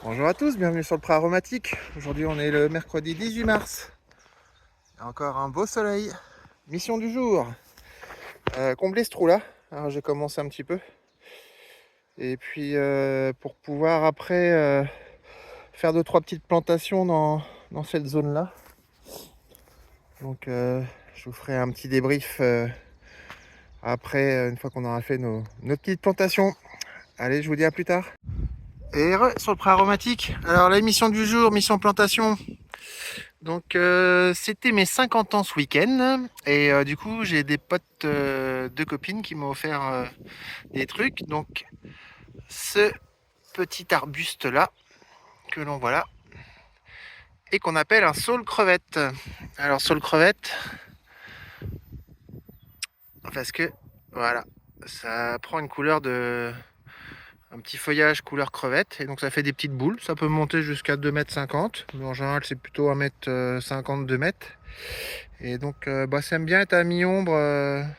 Bonjour à tous, bienvenue sur le Pré Aromatique. Aujourd'hui on est le mercredi 18 mars. Il y a encore un beau soleil. Mission du jour, combler ce trou là. Alors j'ai commencé un petit peu. Et puis pour pouvoir après faire 2-3 petites plantations dans cette zone là. Donc je vous ferai un petit débrief après, une fois qu'on aura fait nos petites plantations. Allez, je vous dis à plus tard. Et sur le Pré Aromatique. Alors la mission du jour, mission plantation. Donc c'était mes 50 ans ce week-end et du coup j'ai des potes de copines qui m'ont offert des trucs. Donc ce petit arbuste là que l'on voit là et qu'on appelle un saule crevette. Alors saule crevette parce que voilà, ça prend une couleur de un petit feuillage couleur crevette et donc ça fait des petites boules. Ça peut monter jusqu'à 2,50 m, mais en général c'est plutôt 1,50 m, 2 mètres. Et donc ça aime bien être à mi-ombre dans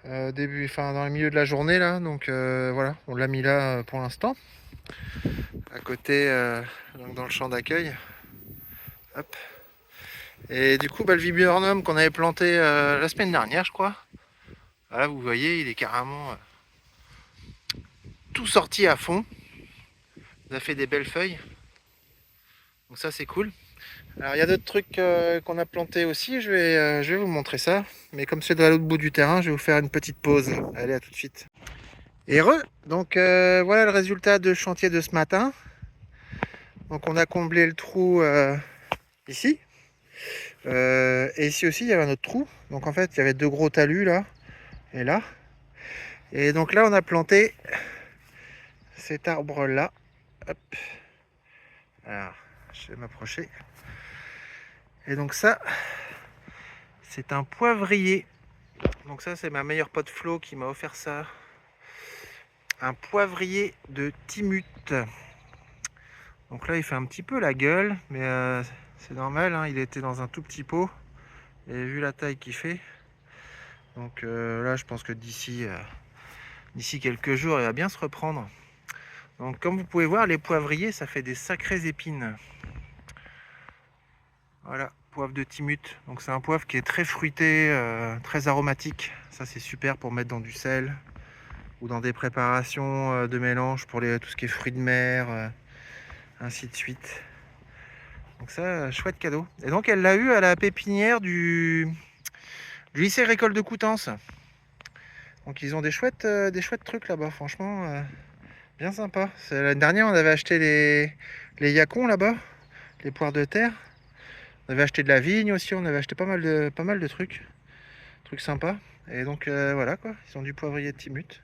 le milieu de la journée là. Donc voilà, on l'a mis là pour l'instant, à côté, donc dans le champ d'accueil. Hop. Et du coup, le viburnum qu'on avait planté la semaine dernière, je crois. Voilà, vous voyez, il est carrément tout sorti à fond. Il a fait des belles feuilles. Donc ça, c'est cool. Alors il y a d'autres trucs qu'on a plantés aussi, je vais vous montrer ça. Mais comme c'est de l'autre bout du terrain, je vais vous faire une petite pause. Allez, à tout de suite. Heureux. Donc voilà le résultat de chantier de ce matin. Donc on a comblé le trou ici. Et ici aussi il y avait un autre trou. Donc en fait il y avait deux gros talus là et là. Et donc là on a planté cet arbre là. Hop. Alors je vais m'approcher. Et donc ça c'est un poivrier. Donc ça c'est ma meilleure pote Flo qui m'a offert ça. Un poivrier de Timut. Donc là il fait un petit peu la gueule, mais c'est normal, hein, il était dans un tout petit pot. Et vu la taille qu'il fait, donc là je pense que d'ici quelques jours il va bien se reprendre. Donc comme vous pouvez voir, les poivriers ça fait des sacrées épines. Voilà, poivre de Timut. Donc c'est un poivre qui est très fruité, très aromatique. Ça c'est super pour mettre dans du sel ou dans des préparations de mélange pour tout ce qui est fruits de mer, ainsi de suite. Donc ça, chouette cadeau. Et donc elle l'a eu à la pépinière du lycée agricole de Coutances. Donc ils ont des chouettes trucs là-bas, franchement, bien sympa. L'année dernière, on avait acheté les yacons là-bas, les poires de terre. On avait acheté de la vigne aussi, on avait acheté pas mal de trucs sympas. Et donc voilà quoi, ils ont du poivrier de Timut.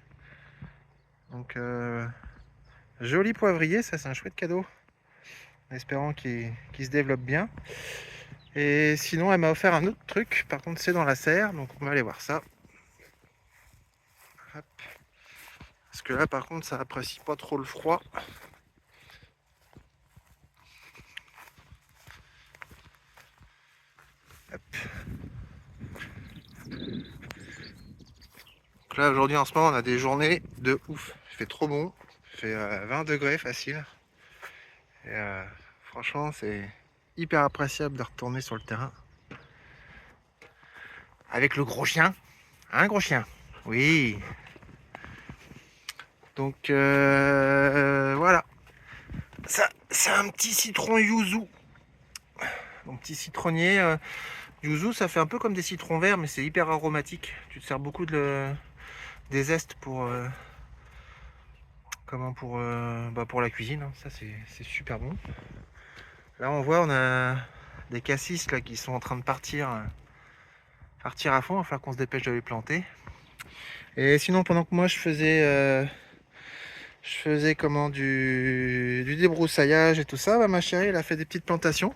Donc joli poivrier, ça c'est un chouette cadeau. En espérant qu'il se développe bien. Et sinon, elle m'a offert un autre truc, par contre c'est dans la serre, donc on va aller voir ça. Hop. Parce que là par contre ça apprécie pas trop le froid. Hop. Donc là aujourd'hui en ce moment on a des journées de ouf. Il fait trop bon, il fait 20 degrés facile. Et franchement c'est hyper appréciable de retourner sur le terrain. Avec le gros chien. Hein, gros chien? Oui. Donc voilà. Ça c'est un petit citron yuzu. Donc petit citronnier. Yuzu ça fait un peu comme des citrons verts mais c'est hyper aromatique. Tu te sers beaucoup des zestes pour pour la cuisine, hein. Ça c'est super bon. Là on voit on a des cassis là qui sont en train de partir à fond. Il va falloir qu'on se dépêche de les planter. Et sinon pendant que moi je faisais comment du débroussaillage et tout ça, ma chérie elle a fait des petites plantations.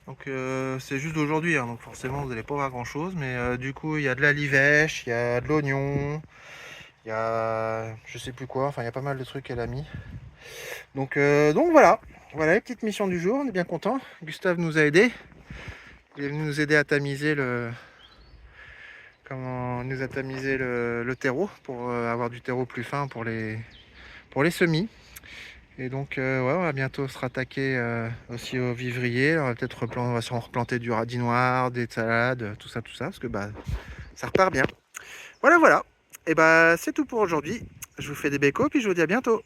Donc c'est juste d'aujourd'hui, hein, donc forcément vous n'allez pas voir grand chose, mais du coup il y a de la livèche, il y a de l'oignon, il y a je sais plus quoi, enfin il y a pas mal de trucs qu'elle a mis. Donc voilà les petites missions du jour, on est bien content. Gustave nous a aidés. Il est venu nous aider à tamiser le terreau pour avoir du terreau plus fin pour les semis. Et donc, ouais, on va bientôt se rattaquer aussi au vivrier. On va peut-être on va sûrement replanter du radis noir, des salades, tout ça, parce que bah, ça repart bien. Voilà, voilà. Et bah, c'est tout pour aujourd'hui. Je vous fais des bécos, puis je vous dis à bientôt.